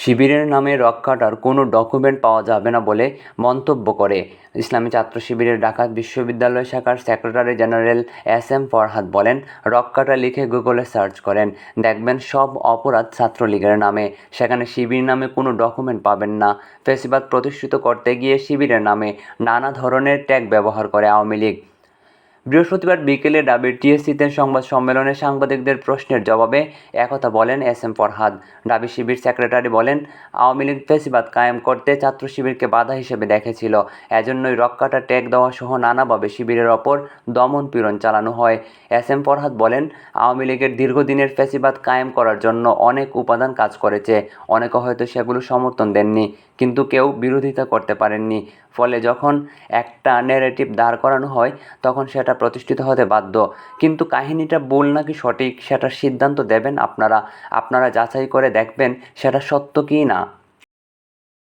শিবিরের নামে রক্ষাটার কোনো ডকুমেন্ট পাওয়া যাবে না বলে মন্তব্য করে ইসলামী ছাত্র শিবিরের ঢাকা বিশ্ববিদ্যালয় শাখার সেক্রেটারি জেনারেল এস.এম. ফরহাদ বলেন, রক্ষাটা লিখে গুগলে সার্চ করেন, দেখবেন সব অপরাধ ছাত্রলীগের নামে, সেখানে শিবির নামে কোনো ডকুমেন্ট পাবেন না। ফ্যাসিবাদ প্রতিষ্ঠিত করতে গিয়ে শিবিরের নামে নানা ধরনের ট্যাগ ব্যবহার করে আওয়ামী লীগ। বৃহস্পতিবার বিকেলে ঢাবির টিএসসিতে সংবাদ সম্মেলনে সাংবাদিকদের প্রশ্নের জবাবে একথা বলেন এস.এম. ফরহাদ। ঢাবি শিবির সেক্রেটারি বলেন, আওয়ামী লীগ ফ্যাসিবাদ কায়েম করতে ছাত্র শিবিরকে বাধা হিসেবে দেখেছিল, এজন্যই রক্ষাটা ট্যাগ দেওয়া সহ নানাভাবে শিবিরের ওপর দমন পীড়ন চালানো হয়। এস.এম. ফরহাদ বলেন, আওয়ামী লীগের দীর্ঘদিনের ফ্যাসিবাদ কায়েম করার জন্য অনেক উপাদান কাজ করেছে, অনেকে হয়তো সেগুলো সমর্থন দেননি, কিন্তু কেউ বিরোধিতা করতে পারেননি। ফলে যখন একটা ন্যারেটিভ দাঁড় করানো হয় তখন সেটা প্রতিষ্ঠিত হতে বাধ্য। কিন্তু কাহিনীটা ভুল নাকি সঠিক সেটার সিদ্ধান্ত দেবেন আপনারা। আপনারা যাচাই করে দেখবেন সেটা সত্য কি না।